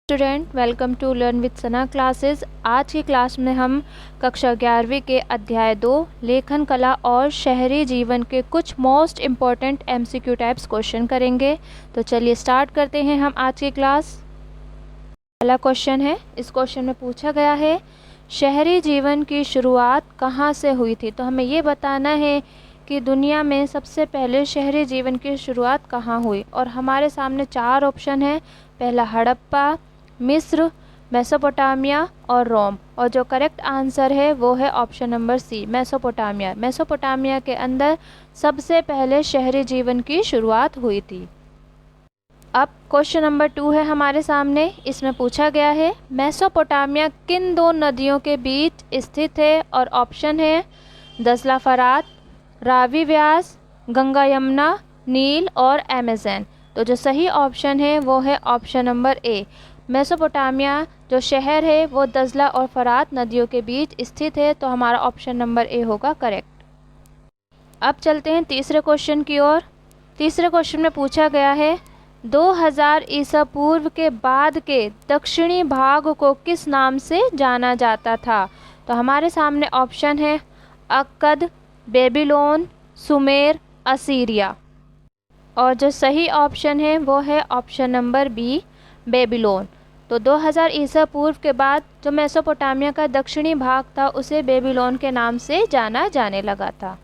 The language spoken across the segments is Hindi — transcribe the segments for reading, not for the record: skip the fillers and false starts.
Student, welcome to learn with Sana classes. आज की क्लास में हम कक्षा 11वीं के अध्याय 2 लेखन कला और शहरी जीवन के कुछ most important MCQ types question करेंगे। तो चलिए स्टार्ट करते हैं हम आज की क्लास। पहला क्वेश्चन है, इस क्वेश्चन में पूछा गया है शहरी जीवन की शुरुआत कहाँ से हुई थी। तो हमें ये बताना है कि दुनिया में सबसे पहले शहरी जीवन की शुरुआत कहाँ हुई। और हमारे सामने 4 ऑप्शन है। पहला हड़प्पा, मिस्र, मेसोपोटामिया और रोम। और जो करेक्ट आंसर है वो है option number C, Mesopotamia. Mesopotamia के अंदर सबसे पहले शहरी जीवन की शुरुआत हुई थी। अब क्वेश्चन नंबर 2 है हमारे सामने। इसमें पूछा गया है मेसोपोटामिया किन 2 नदियों के बीच स्थित है। और ऑप्शन है दसला फरात, रावी व्यास, गंगा यमुना, नील और अमेज़न। तो जो सही ऑप्शन है वो है ऑप्शन नंबर ए। मेसोपोटामिया जो शहर है वो दजला और फरात नदियों के बीच स्थित है। तो हमारा ऑप्शन नंबर ए होगा करेक्ट। अब चलते हैं तीसरे क्वेश्चन की ओर। तीसरे क्वेश्चन में पूछा गया है 2000 ईसा पूर्व के बाद के दक्षिणी भाग को किस नाम से जाना जाता था। तो हमारे सामने ऑप्शन है अक्कद, बेबीलोन, सुमेर, असीरिया। और जो सही ऑप्शन है वो है ऑप्शन नंबर बी, बेबीलोन। तो 2000 ईसा पूर्व के बाद जो मेसोपोटामिया का दक्षिणी भाग था उसे बेबीलोन के नाम से जाना जाने लगा था।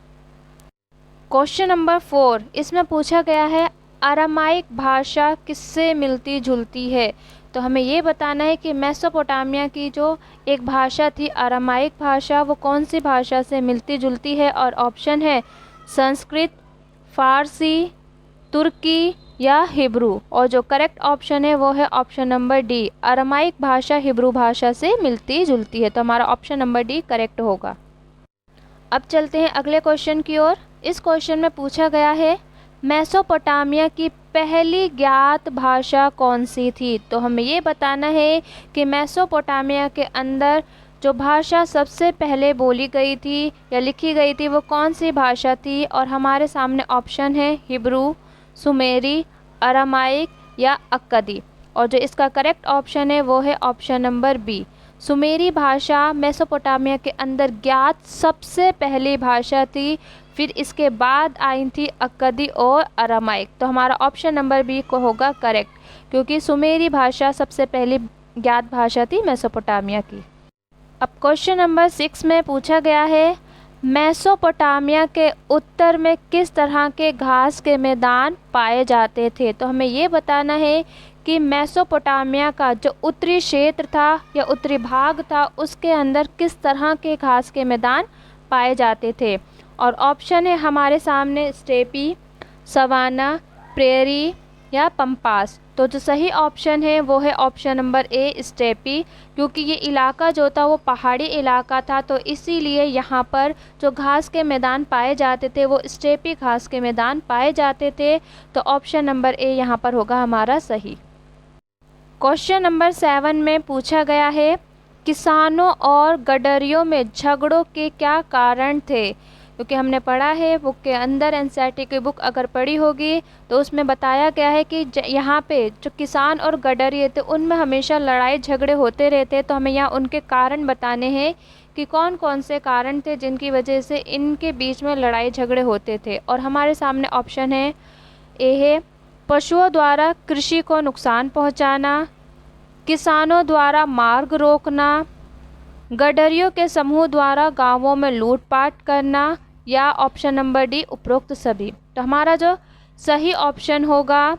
क्वेश्चन नंबर 4, इसमें पूछा गया है अरामाइक भाषा किससे मिलती जुलती है। तो हमें ये बताना है कि मेसोपोटामिया की जो एक भाषा थी अरामाइक भाषा, वो कौन सी भाषा से मिलती जुलती है। और ऑप्शन है संस्कृत, फारसी, तुर्की या हिब्रू। और जो करेक्ट ऑप्शन है वो है ऑप्शन नंबर डी, अरामाइक भाषा हिब्रू भाषा से मिलती जुलती है। तो हमारा ऑप्शन नंबर डी करेक्ट होगा। अब चलते हैं अगले क्वेश्चन की ओर। इस क्वेश्चन में पूछा गया है मेसोपोटामिया की पहली ज्ञात भाषा कौन सी थी। तो हमें ये बताना है कि मेसोपोटामिया के अंदर जो भाषा सबसे पहले बोली गई थी या लिखी गई थी वो कौन सी भाषा थी। और हमारे सामने ऑप्शन है हिब्रू, सुमेरी, अरामाइक या अक्कदी। और जो इसका करेक्ट ऑप्शन है वो है ऑप्शन नंबर बी, सुमेरी भाषा मेसोपोटामिया के अंदर ज्ञात सबसे पहली भाषा थी। फिर इसके बाद आई थी अक्कदी और अरामाइक। तो हमारा ऑप्शन नंबर बी को होगा करेक्ट, क्योंकि सुमेरी भाषा सबसे पहली ज्ञात भाषा थी मेसोपोटामिया की। अब क्वेश्चन नंबर 6 में पूछा गया है मेसोपोटामिया के उत्तर में किस तरह के घास के मैदान पाए जाते थे। तो हमें ये बताना है कि मेसोपोटामिया का जो उत्तरी क्षेत्र था या उत्तरी भाग था उसके अंदर किस तरह के घास के मैदान पाए जाते थे। और ऑप्शन है हमारे सामने स्टेपी, सवाना, प्रेरी या पंपास। तो जो सही ऑप्शन है वो है ऑप्शन नंबर ए, स्टेपी। क्योंकि ये इलाका जो था वो पहाड़ी इलाका था, तो इसीलिए यहाँ पर जो घास के मैदान पाए जाते थे वो स्टेपी घास के मैदान पाए जाते थे। तो ऑप्शन नंबर ए यहाँ पर होगा हमारा सही। क्वेश्चन नंबर 7 में पूछा गया है किसानों और गडरियों में झगड़ों के क्या कारण थे। क्योंकि हमने पढ़ा है बुक के अंदर, एनसीईआरटी की बुक अगर पढ़ी होगी तो उसमें बताया गया है कि यहाँ पे जो किसान और गडरिए थे उनमें हमेशा लड़ाई झगड़े होते रहते। तो हमें यहाँ उनके कारण बताने हैं कि कौन कौन से कारण थे जिनकी वजह से इनके बीच में लड़ाई झगड़े होते थे। और हमारे सामने ऑप्शन है ए है पशुओं द्वारा कृषि को नुकसान पहुँचाना, किसानों द्वारा मार्ग रोकना, गडरियों के समूह द्वारा गाँवों में लूटपाट करना, या ऑप्शन नंबर डी उपरोक्त सभी। तो हमारा जो सही ऑप्शन होगा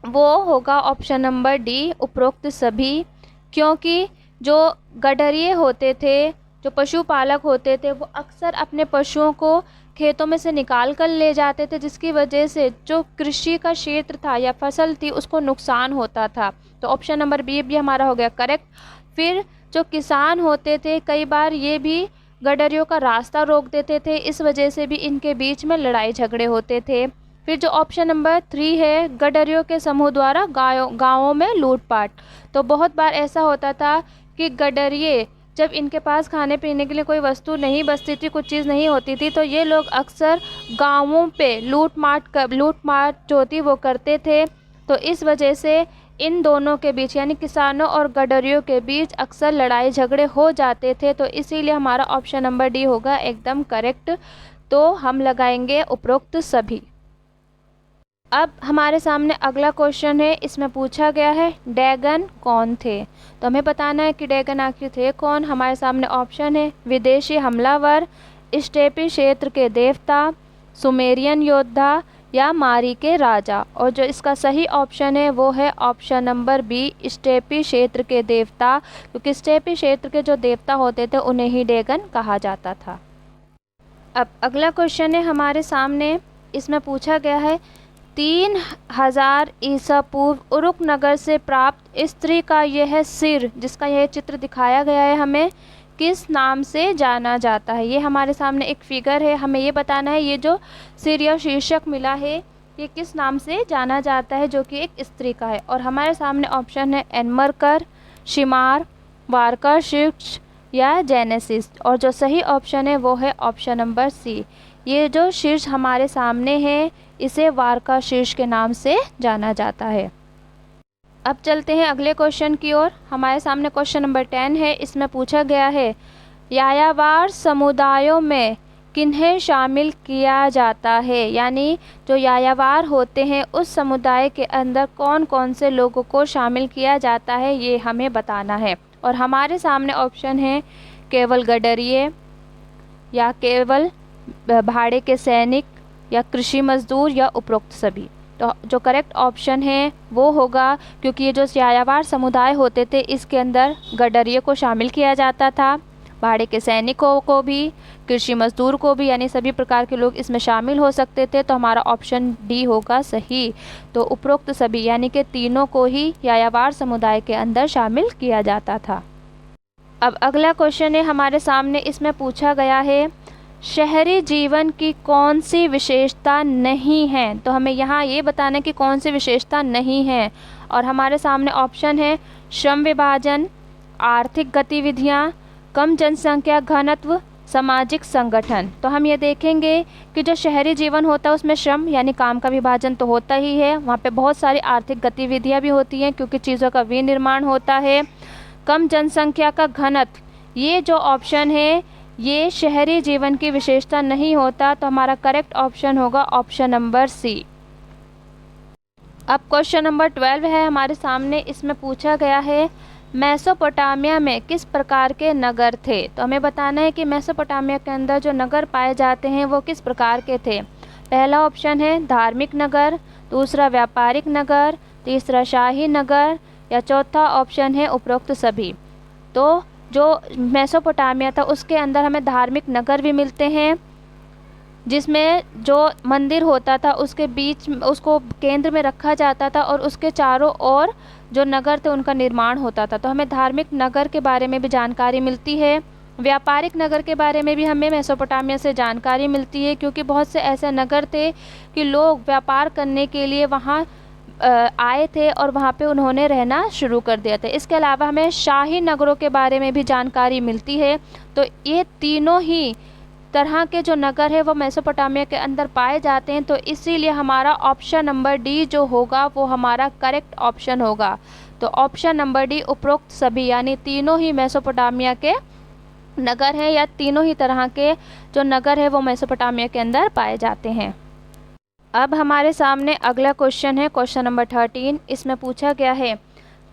वो होगा ऑप्शन नंबर डी, उपरोक्त सभी। क्योंकि जो गडरिए होते थे, जो पशुपालक होते थे, वो अक्सर अपने पशुओं को खेतों में से निकाल कर ले जाते थे, जिसकी वजह से जो कृषि का क्षेत्र था या फसल थी उसको नुकसान होता था। तो ऑप्शन नंबर बी भी हमारा हो गया करेक्ट। फिर जो किसान होते थे कई बार ये भी गडरियों का रास्ता रोक देते थे, इस वजह से भी इनके बीच में लड़ाई झगड़े होते थे। फिर जो ऑप्शन नंबर 3 है गडरियों के समूह द्वारा गाँवों में लूटपाट। तो बहुत बार ऐसा होता था कि गडरिए जब इनके पास खाने पीने के लिए कोई वस्तु नहीं बचती थी, कुछ चीज़ नहीं होती थी, तो ये लोग अक्सर गाँवों पे लूटमाट जो होती वो करते थे। तो इस वजह से इन दोनों के बीच यानी किसानों और गडरियों के बीच अक्सर लड़ाई झगड़े हो जाते थे, तो इसीलिए हमारा ऑप्शन नंबर डी होगा एकदम करेक्ट। तो हम लगाएंगे उपरोक्त सभी। अब हमारे सामने अगला क्वेश्चन है, इसमें पूछा गया है डैगन कौन थे। तो हमें बताना है कि डैगन आखिर थे कौन। हमारे सामने ऑप्शन है विदेशी हमलावर, स्टेपी क्षेत्र के देवता, सुमेरियन योद्धा या मारी के राजा। और जो इसका सही ऑप्शन है वो है ऑप्शन नंबर बी, स्टेपी क्षेत्र के देवता, क्योंकि स्टेपी क्षेत्र के जो देवता होते थे उन्हें ही डैगन कहा जाता था। अब अगला क्वेश्चन है हमारे सामने, इसमें पूछा गया है 3000 ईसा पूर्व उरुक नगर से प्राप्त स्त्री का यह सिर, जिसका यह चित्र दिखाया गया है, हमें किस नाम से जाना जाता है। ये हमारे सामने एक फिगर है, हमें ये बताना है ये जो सिर या शीर्षक मिला है ये किस नाम से जाना जाता है, जो कि एक स्त्री का है। और हमारे सामने ऑप्शन है एनमरकर, शिमार, वारकर शीर्ष या जेनेसिस। और जो सही ऑप्शन है वो है ऑप्शन नंबर सी। ये जो शीर्ष हमारे सामने है इसे वारका शीर्ष के नाम से जाना जाता है। अब चलते हैं अगले क्वेश्चन की ओर। हमारे सामने क्वेश्चन नंबर 10 है, इसमें पूछा गया है यायावार समुदायों में किन्हें शामिल किया जाता है, यानी जो यायावार होते हैं उस समुदाय के अंदर कौन कौन से लोगों को शामिल किया जाता है, ये हमें बताना है। और हमारे सामने ऑप्शन है केवल गडरिये या केवल भाड़े के सैनिक या कृषि मजदूर या उपरोक्त सभी। तो जो करेक्ट ऑप्शन है वो होगा, क्योंकि ये जो यायावार समुदाय होते थे इसके अंदर गडरिये को शामिल किया जाता था, भाड़े के सैनिकों को भी, कृषि मजदूर को भी, यानी सभी प्रकार के लोग इसमें शामिल हो सकते थे। तो हमारा ऑप्शन डी होगा सही। तो उपरोक्त सभी यानी कि तीनों को ही यायावार समुदाय के अंदर शामिल किया जाता था। अब अगला क्वेश्चन है हमारे सामने, इसमें पूछा गया है शहरी जीवन की कौन सी विशेषता नहीं है। तो हमें यहाँ ये बताना है कि कौन सी विशेषता नहीं है। और हमारे सामने ऑप्शन है श्रम विभाजन, आर्थिक गतिविधियाँ, कम जनसंख्या घनत्व, सामाजिक संगठन। तो हम ये देखेंगे कि जो शहरी जीवन होता है उसमें श्रम यानी काम का विभाजन तो होता ही है, वहाँ पे बहुत सारी आर्थिक गतिविधियाँ भी होती हैं क्योंकि चीज़ों का विनिर्माण होता है। कम जनसंख्या का घनत्व, ये जो ऑप्शन है ये शहरी जीवन की विशेषता नहीं होता। तो हमारा करेक्ट ऑप्शन होगा ऑप्शन नंबर सी। अब क्वेश्चन नंबर 12 है हमारे सामने, इसमें पूछा गया है मेसोपोटामिया में किस प्रकार के नगर थे। तो हमें बताना है कि मेसोपोटामिया के अंदर जो नगर पाए जाते हैं वो किस प्रकार के थे। पहला ऑप्शन है धार्मिक नगर, दूसरा व्यापारिक नगर, तीसरा शाही नगर या चौथा ऑप्शन है उपरोक्त सभी। तो जो मेसोपोटामिया था उसके अंदर हमें धार्मिक नगर भी मिलते हैं, जिसमें जो मंदिर होता था उसके बीच उसको केंद्र में रखा जाता था और उसके चारों ओर जो नगर थे उनका निर्माण होता था। तो हमें धार्मिक नगर के बारे में भी जानकारी मिलती है। व्यापारिक नगर के बारे में भी हमें मेसोपोटामिया से जानकारी मिलती है, क्योंकि बहुत से ऐसे नगर थे कि लोग व्यापार करने के लिए वहाँ आए थे और वहाँ पे उन्होंने रहना शुरू कर दिया था। इसके अलावा हमें शाही नगरों के बारे में भी जानकारी मिलती है। तो ये तीनों ही तरह के जो नगर है वो मेसोपोटामिया के अंदर पाए जाते हैं। तो इसीलिए हमारा ऑप्शन नंबर डी जो होगा वो हमारा करेक्ट ऑप्शन होगा। तो ऑप्शन नंबर डी उपरोक्त सभी यानी तीनों ही मेसोपोटामिया के नगर हैं या तीनों ही तरह के जो नगर है वो मेसोपोटामिया के अंदर पाए जाते हैं। अब हमारे सामने अगला क्वेश्चन है क्वेश्चन नंबर 13। इसमें पूछा गया है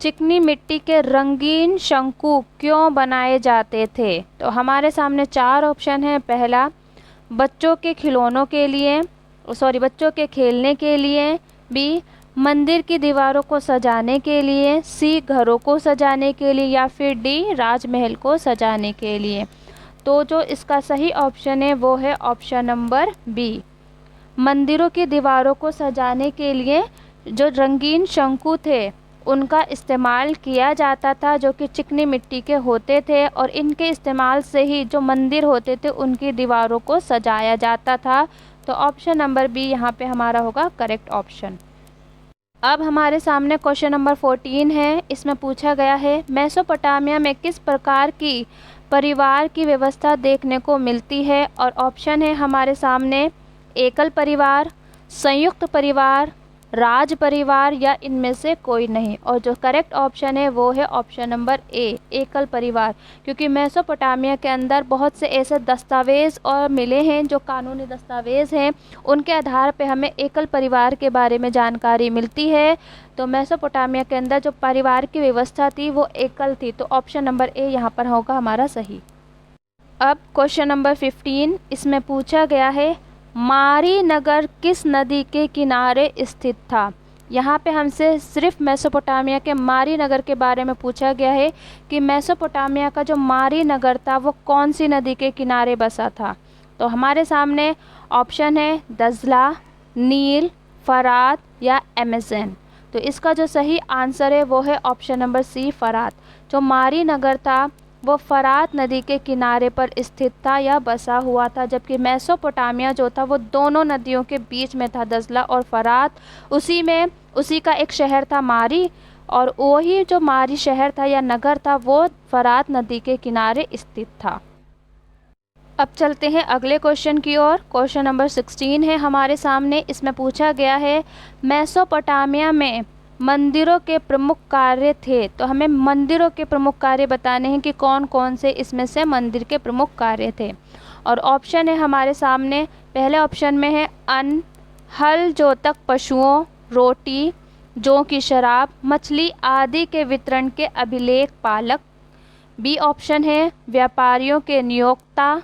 चिकनी मिट्टी के रंगीन शंकु क्यों बनाए जाते थे। तो हमारे सामने 4 ऑप्शन हैं। पहला बच्चों के खिलौनों के लिए, बच्चों के खेलने के लिए, बी मंदिर की दीवारों को सजाने के लिए, सी घरों को सजाने के लिए या फिर डी राजमहल को सजाने के लिए। तो जो इसका सही ऑप्शन है वो है ऑप्शन नंबर बी। मंदिरों की दीवारों को सजाने के लिए जो रंगीन शंकु थे उनका इस्तेमाल किया जाता था, जो कि चिकनी मिट्टी के होते थे और इनके इस्तेमाल से ही जो मंदिर होते थे उनकी दीवारों को सजाया जाता था। तो ऑप्शन नंबर बी यहाँ पे हमारा होगा करेक्ट ऑप्शन। अब हमारे सामने क्वेश्चन नंबर 14 है। इसमें पूछा गया है मेसोपोटामिया में किस प्रकार की परिवार की व्यवस्था देखने को मिलती है। और ऑप्शन है हमारे सामने एकल परिवार, संयुक्त परिवार, राज परिवार या इनमें से कोई नहीं। और जो करेक्ट ऑप्शन है वो है ऑप्शन नंबर ए, एकल परिवार, क्योंकि मेसोपोटामिया के अंदर बहुत से ऐसे दस्तावेज़ और मिले हैं जो कानूनी दस्तावेज़ हैं, उनके आधार पे हमें एकल परिवार के बारे में जानकारी मिलती है। तो मेसोपोटामिया के अंदर जो परिवार की व्यवस्था थी वो एकल थी, तो ऑप्शन नंबर ए यहाँ पर होगा हमारा सही। अब क्वेश्चन नंबर 15, इसमें पूछा गया है मारी नगर किस नदी के किनारे स्थित था। यहाँ पे हमसे सिर्फ मेसोपोटामिया के मारी नगर के बारे में पूछा गया है कि मेसोपोटामिया का जो मारी नगर था वो कौन सी नदी के किनारे बसा था। तो हमारे सामने ऑप्शन है दजला, नील, फरात या अमेज़न। तो इसका जो सही आंसर है वो है ऑप्शन नंबर सी, फरात। जो मारी नगर था वो फरात नदी के किनारे पर स्थित था या बसा हुआ था, जबकि मेसोपोटामिया जो था वो दोनों नदियों के बीच में था, दजला और फरात। उसी का एक शहर था मारी, और वही जो मारी शहर था या नगर था वो फरात नदी के किनारे स्थित था। अब चलते हैं अगले क्वेश्चन की ओर। क्वेश्चन नंबर 16 है हमारे सामने। इसमें पूछा गया है मेसोपोटामिया में मंदिरों के प्रमुख कार्य थे। तो हमें मंदिरों के प्रमुख कार्य बताने हैं कि कौन कौन से इसमें से मंदिर के प्रमुख कार्य थे। और ऑप्शन है हमारे सामने, पहले ऑप्शन में है अन्न, हल जोतक पशुओं, रोटी, जौ की शराब, मछली आदि के वितरण के अभिलेख पालक। बी ऑप्शन है व्यापारियों के नियोक्ता।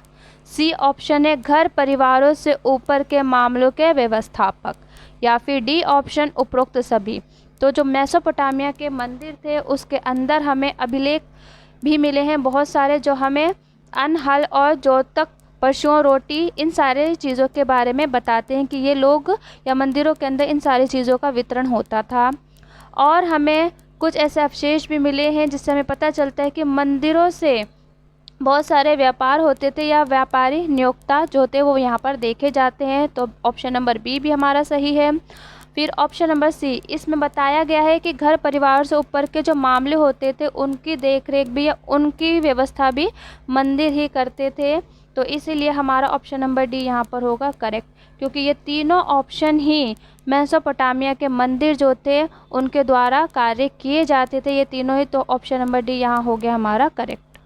सी ऑप्शन है घर परिवारों से ऊपर के मामलों के व्यवस्थापक। या फिर डी ऑप्शन उपरोक्त सभी। तो जो मेसोपोटामिया के मंदिर थे उसके अंदर हमें अभिलेख भी मिले हैं बहुत सारे, जो हमें अन्न, हल और जोतक पशुओं, रोटी, इन सारे चीज़ों के बारे में बताते हैं कि ये लोग या मंदिरों के अंदर इन सारी चीज़ों का वितरण होता था। और हमें कुछ ऐसे अवशेष भी मिले हैं जिससे हमें पता चलता है कि मंदिरों से बहुत सारे व्यापार होते थे या व्यापारी नियोक्ता जो होते वो यहाँ पर देखे जाते हैं। तो ऑप्शन नंबर बी भी हमारा सही है। फिर ऑप्शन नंबर सी, इसमें बताया गया है कि घर परिवार से ऊपर के जो मामले होते थे उनकी देखरेख भी या उनकी व्यवस्था भी मंदिर ही करते थे। तो इसीलिए हमारा ऑप्शन नंबर डी यहाँ पर होगा करेक्ट, क्योंकि ये तीनों ऑप्शन ही मेसोपोटामिया के मंदिर जो थे उनके द्वारा कार्य किए जाते थे, ये तीनों ही। तो ऑप्शन नंबर डी यहाँ हो गया हमारा करेक्ट।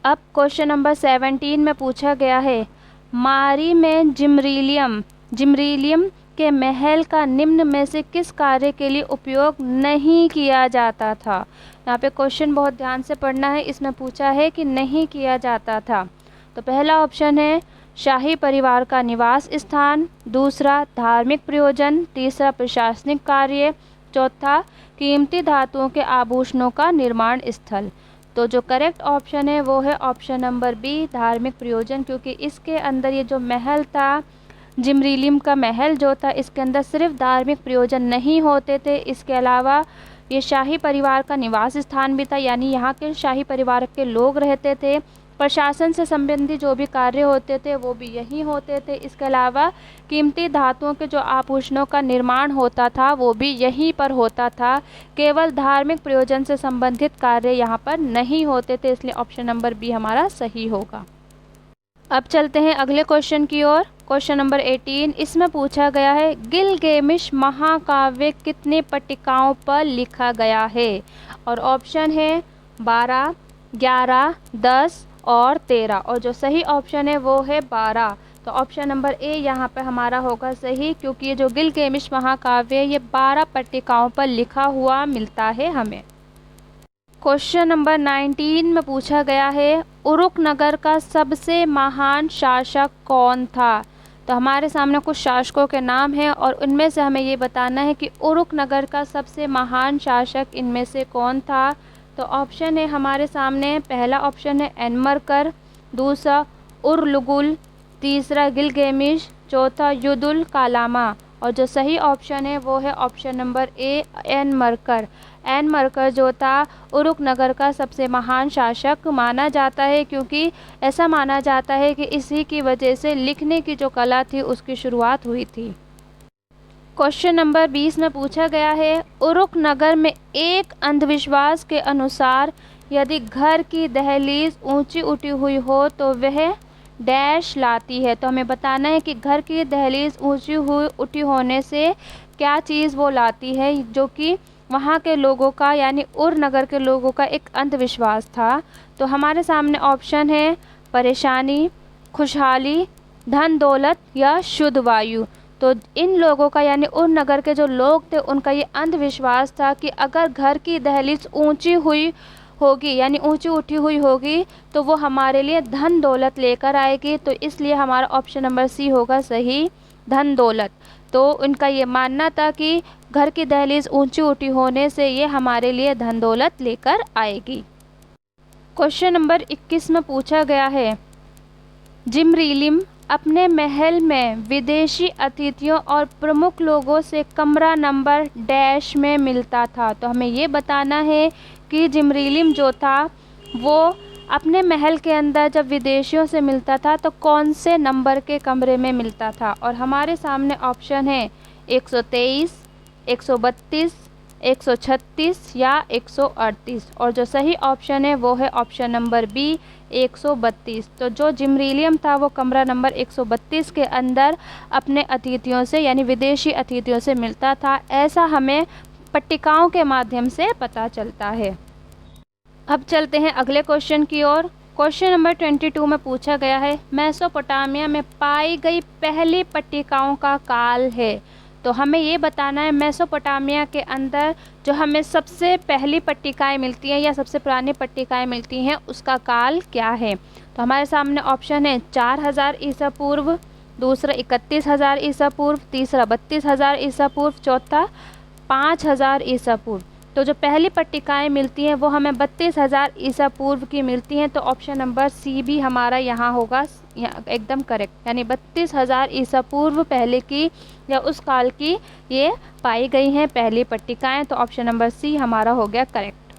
अब क्वेश्चन नंबर 17 में पूछा गया है मारी में जिमरीलियम के महल का निम्न में से किस कार्य के लिए उपयोग नहीं किया जाता था। यहाँ पे क्वेश्चन बहुत ध्यान से पढ़ना है। इसमें पूछा है कि नहीं किया जाता था। तो पहला ऑप्शन है शाही परिवार का निवास स्थान, दूसरा धार्मिक प्रयोजन, तीसरा प्रशासनिक कार्य, चौथा कीमती धातुओं के आभूषणों का निर्माण स्थल। तो जो करेक्ट ऑप्शन है वो है ऑप्शन नंबर बी, धार्मिक प्रयोजन, क्योंकि इसके अंदर ये जो महल था, जिमरीलियम का महल जो था, इसके अंदर सिर्फ धार्मिक प्रयोजन नहीं होते थे, इसके अलावा ये शाही परिवार का निवास स्थान भी था, यानी यहाँ के शाही परिवार के लोग रहते थे। प्रशासन से संबंधित जो भी कार्य होते थे वो भी यहीं होते थे। इसके अलावा कीमती धातुओं के जो आभूषणों का निर्माण होता था वो भी यहीं पर होता था। केवल धार्मिक प्रयोजन से संबंधित कार्य यहाँ पर नहीं होते थे, इसलिए ऑप्शन नंबर बी हमारा सही होगा। अब चलते हैं अगले क्वेश्चन की ओर। क्वेश्चन नंबर 18, इसमें पूछा गया है गिलगेमिश महाकाव्य कितने पट्टिकाओं पर लिखा गया है। और ऑप्शन है 12, 11, 10 और 13। और जो सही ऑप्शन है वो है 12। तो ऑप्शन नंबर ए यहाँ पे हमारा होगा सही, क्योंकि ये जो गिलगेमिश महाकाव्य ये 12 पट्टिकाओं पर लिखा हुआ मिलता है हमें। क्वेश्चन नंबर 19 में पूछा गया है उरुक नगर का सबसे महान शासक कौन था। तो हमारे सामने कुछ शासकों के नाम हैं और उनमें से हमें ये बताना है कि उरुक नगर का सबसे महान शासक इनमें से कौन था। तो ऑप्शन है हमारे सामने, पहला ऑप्शन है एनमरकर, दूसरा उरलुगुल, तीसरा गिलगेमिश, चौथा युदुल कालामा। और जो सही ऑप्शन है वो है ऑप्शन नंबर ए, एनमरकर। एनमरकर जो था उरुक नगर का सबसे महान शासक माना जाता है, क्योंकि ऐसा माना जाता है कि इसी की वजह से लिखने की जो कला थी उसकी शुरुआत हुई थी। क्वेश्चन नंबर 20 में पूछा गया है उरुक नगर में एक अंधविश्वास के अनुसार यदि घर की दहलीज ऊंची उठी हुई हो तो वह डैश लाती है। तो हमें बताना है कि घर की दहलीज ऊंची उठी होने से क्या चीज़ वो लाती है जो कि वहाँ के लोगों का यानी उर नगर के लोगों का एक अंधविश्वास था। तो हमारे सामने ऑप्शन है परेशानी, खुशहाली, धन दौलत या शुद्ध वायु। तो इन लोगों का यानी उर नगर के जो लोग थे उनका ये अंधविश्वास था कि अगर घर की दहलीज ऊंची हुई होगी यानी ऊंची उठी हुई होगी तो वो हमारे लिए धन दौलत लेकर आएगी। तो इसलिए हमारा ऑप्शन नंबर सी होगा सही, धन दौलत। तो उनका ये मानना था कि घर की दहलीज ऊंची उठी होने से ये हमारे लिए धन दौलत लेकर आएगी। क्वेश्चन नंबर 21 में पूछा गया है, जिमरीलिम अपने महल में विदेशी अतिथियों और प्रमुख लोगों से कमरा नंबर डैश में मिलता था। तो हमें ये बताना है कि जिमरीलिम जो था वो अपने महल के अंदर जब विदेशियों से मिलता था तो कौन से नंबर के कमरे में मिलता था। और हमारे सामने ऑप्शन है 123, 132, 136 या 138। और जो सही ऑप्शन है वो है ऑप्शन नंबर बी, 132। तो जो जिमरीलियम था वो कमरा नंबर 132 के अंदर अपने अतिथियों से यानी विदेशी अतिथियों से मिलता था। ऐसा हमें पट्टिकाओं के माध्यम से पता चलता है। अब चलते हैं अगले क्वेश्चन की ओर। क्वेश्चन नंबर 22 में पूछा गया है, मेसोपोटामिया में पाई गई पहली पट्टिकाओं का काल है। तो हमें ये बताना है मेसोपोटामिया के अंदर जो हमें सबसे पहली पट्टिकाएं मिलती हैं या सबसे पुरानी पट्टिकाएं मिलती हैं उसका काल क्या है। तो हमारे सामने ऑप्शन है 4000 ईसा पूर्व, दूसरा 31000 ईसा पूर्व, तीसरा 32000 ईसा पूर्व, चौथा 5000 ईसा पूर्व। तो जो पहली पट्टिकाएं मिलती हैं वो हमें 32000 ईसा पूर्व की मिलती हैं। तो ऑप्शन नंबर सी भी हमारा यहाँ होगा एकदम करेक्ट, यानी 32000 ईसा पूर्व पहले की या उस काल की ये पाई गई हैं पहली पट्टिकाएं। तो ऑप्शन नंबर सी हमारा हो गया करेक्ट।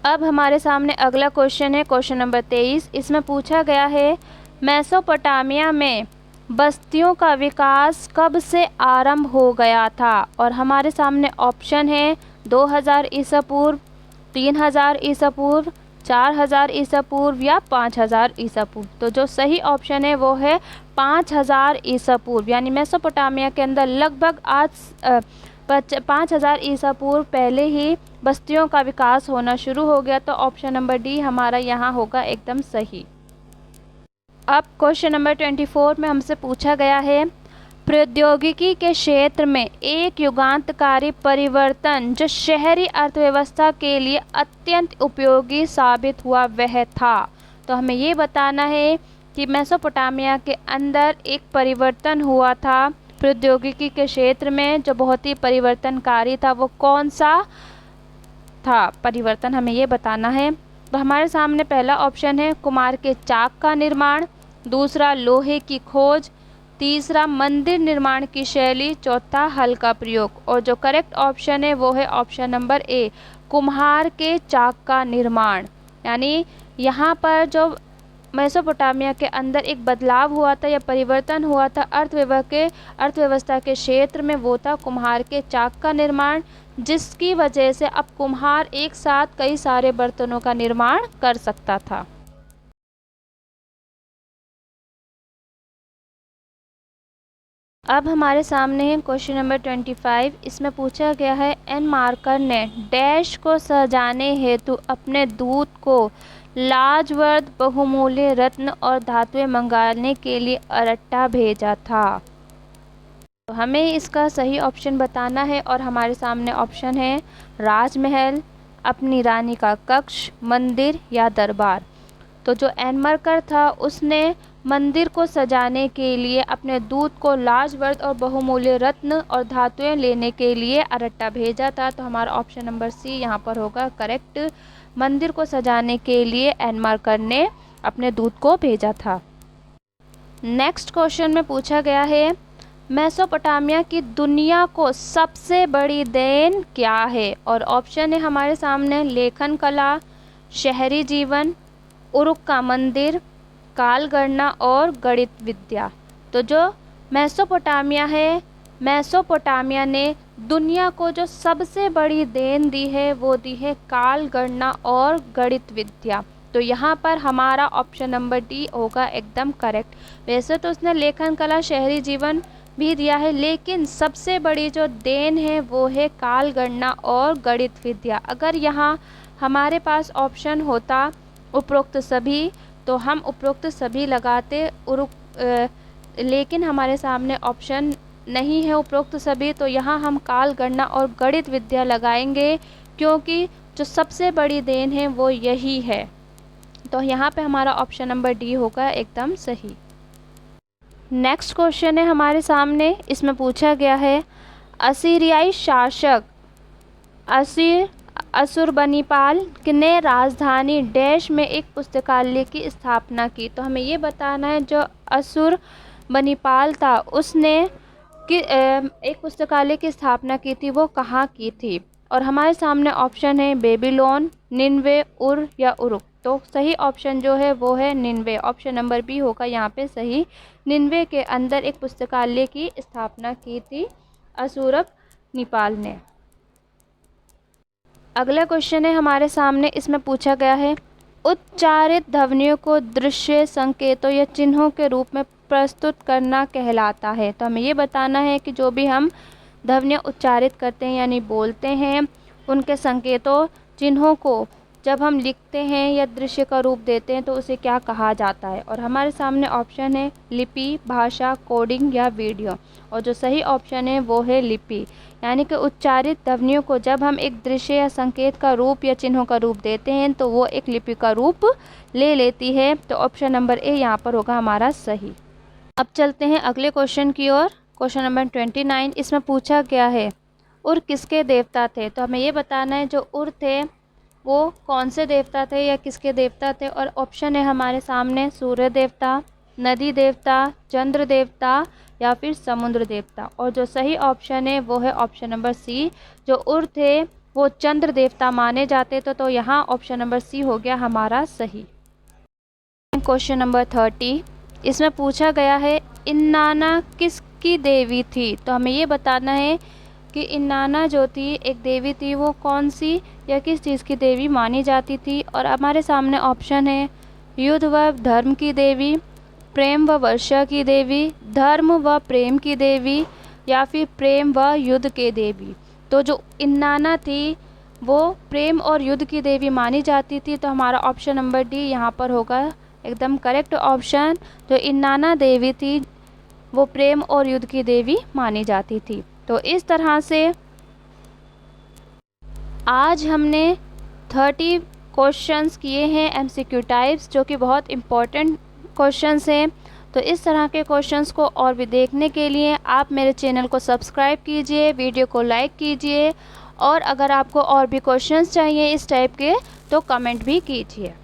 अब हमारे सामने अगला क्वेश्चन है क्वेश्चन नंबर 23। इसमें पूछा गया है, मेसोपोटामिया में बस्तियों का विकास कब से आरंभ हो गया था। और हमारे सामने ऑप्शन है 2000 ईसा पूर्व, 3000 ईसा पूर्व, 4000 ईसा पूर्व या 5000 ईसा पूर्व। तो जो सही ऑप्शन है वो है 5000 ईसा पूर्व, यानी मेसोपोटामिया के अंदर लगभग आज 5000 ईसा पूर्व पहले ही बस्तियों का विकास होना शुरू हो गया। तो ऑप्शन नंबर डी हमारा यहाँ होगा एकदम सही। अब क्वेश्चन नंबर 24 में हमसे पूछा गया है, प्रौद्योगिकी के क्षेत्र में एक युगांतकारी परिवर्तन जो शहरी अर्थव्यवस्था के लिए अत्यंत उपयोगी साबित हुआ वह था। तो हमें ये बताना है कि मेसोपोटामिया के अंदर एक परिवर्तन हुआ था प्रौद्योगिकी के क्षेत्र में जो बहुत ही परिवर्तनकारी था, वो कौन सा था परिवर्तन, हमें ये बताना है। तो हमारे सामने पहला ऑप्शन है कुम्हार के चाक का निर्माण, दूसरा लोहे की खोज, तीसरा मंदिर निर्माण की शैली, चौथा हल का प्रयोग। और जो करेक्ट ऑप्शन है वो है ऑप्शन नंबर ए, कुम्हार के चाक का निर्माण। यानी यहाँ पर जो मेसोपोटामिया के अंदर एक बदलाव हुआ था या परिवर्तन हुआ था अर्थव्यवस्था के क्षेत्र में, वो था कुम्हार के चाक का निर्माण, जिसकी वजह से अब कुम्हार एक साथ कई सारे बर्तनों का निर्माण कर सकता था। अब हमारे सामने है क्वेश्चन नंबर 25। इसमें पूछा गया है, एन मार्कर ने डैश को सजाने हेतु अपने दूत को लाजवर्द बहुमूल्य रत्न और धातुएं मंगाने के लिए अरट्टा भेजा था। तो हमें इसका सही ऑप्शन बताना है और हमारे सामने ऑप्शन है राजमहल, अपनी रानी का कक्ष, मंदिर या दरबार। तो जो एन मार्कर था उसने मंदिर को सजाने के लिए अपने दूत को लाजवर्द और बहुमूल्य रत्न और धातुएं लेने के लिए अरट्टा भेजा था। तो हमारा ऑप्शन नंबर सी यहाँ पर होगा करेक्ट, मंदिर को सजाने के लिए एन मार्कर ने अपने दूत को भेजा था। नेक्स्ट क्वेश्चन में पूछा गया है, मेसोपोटामिया की दुनिया को सबसे बड़ी देन क्या है। और ऑप्शन है हमारे सामने लेखन कला, शहरी जीवन, उरुक का मंदिर, काल गणना और गणित विद्या। तो जो मेसोपोटामिया है, मेसोपोटामिया ने दुनिया को जो सबसे बड़ी देन दी है वो दी है काल गणना और गणित विद्या। तो यहाँ पर हमारा ऑप्शन नंबर डी होगा एकदम करेक्ट। वैसे तो उसने लेखन कला, शहरी जीवन, भी दिया है, लेकिन सबसे बड़ी जो देन है वो है काल गणना और गणित विद्या। अगर यहाँ हमारे पास ऑप्शन होता उपरोक्त सभी तो हम उपरोक्त सभी लगाते, लेकिन हमारे सामने ऑप्शन नहीं है उपरोक्त सभी, तो यहाँ हम काल गणना और गणित विद्या लगाएंगे, क्योंकि जो सबसे बड़ी देन है वो यही है। तो यहाँ पे हमारा ऑप्शन नंबर डी होगा एकदम सही। नेक्स्ट क्वेश्चन है हमारे सामने, इसमें पूछा गया है असीरियाई शासक असुरबनीपाल ने राजधानी डैश में एक पुस्तकालय की स्थापना की। तो हमें ये बताना है जो असुरबनीपाल था उसने एक पुस्तकालय की स्थापना की थी, वो कहाँ की थी। और हमारे सामने ऑप्शन है बेबीलोन, निन्वे, उर या उरुक। तो सही ऑप्शन जो है वो है निन्वे, ऑप्शन नंबर बी होगा यहाँ पे सही। निन्वे के अंदर एक पुस्तकालय की स्थापना की थी असुरबनीपाल ने। अगला क्वेश्चन है हमारे सामने, इसमें पूछा गया है उच्चारित ध्वनियों को दृश्य संकेतों या चिन्हों के रूप में प्रस्तुत करना कहलाता है। तो हमें ये बताना है कि जो भी हम ध्वनियाँ उच्चारित करते हैं यानी बोलते हैं, उनके संकेतों चिन्हों को जब हम लिखते हैं या दृश्य का रूप देते हैं तो उसे क्या कहा जाता है। और हमारे सामने ऑप्शन है लिपि, भाषा, कोडिंग या वीडियो। और जो सही ऑप्शन है वो है लिपि, यानी कि उच्चारित ध्वनियों को जब हम एक दृश्य या संकेत का रूप या चिन्हों का रूप देते हैं तो वो एक लिपि का रूप ले लेती है। तो ऑप्शन नंबर ए यहाँ पर होगा हमारा सही। अब चलते हैं अगले क्वेश्चन की ओर। क्वेश्चन नंबर 29, इसमें पूछा गया है उर किसके देवता थे। तो हमें ये बताना है जो उर थे वो कौन से देवता थे या किसके देवता थे। और ऑप्शन है हमारे सामने सूर्य देवता, नदी देवता, चंद्र देवता या फिर समुद्र देवता। और जो सही ऑप्शन है वो है ऑप्शन नंबर सी, जो उर थे वो चंद्र देवता माने जाते थे। तो यहाँ ऑप्शन नंबर सी हो गया हमारा सही। क्वेश्चन नंबर 30, इसमें पूछा गया है इन्नाना किसकी देवी थी। तो हमें ये बताना है कि इन्नाना जो थी एक देवी थी, वो कौन सी या किस चीज़ की देवी मानी जाती थी। और हमारे सामने ऑप्शन है युद्ध व धर्म की देवी, प्रेम व वर्षा की देवी, धर्म व प्रेम की देवी या फिर प्रेम व युद्ध के देवी। तो जो इन्नाना थी वो प्रेम और युद्ध की देवी मानी जाती थी। तो हमारा ऑप्शन नंबर डी यहाँ पर होगा एकदम करेक्ट ऑप्शन। जो इन्नाना देवी थी वो प्रेम और युद्ध की देवी मानी जाती थी। तो इस तरह से आज हमने 30 क्वेश्चंस किए हैं एमसीक्यू टाइप्स, जो कि बहुत इम्पोर्टेंट क्वेश्चंस हैं। तो इस तरह के क्वेश्चंस को और भी देखने के लिए आप मेरे चैनल को सब्सक्राइब कीजिए, वीडियो को लाइक कीजिए, और अगर आपको और भी क्वेश्चंस चाहिए इस टाइप के तो कमेंट भी कीजिए।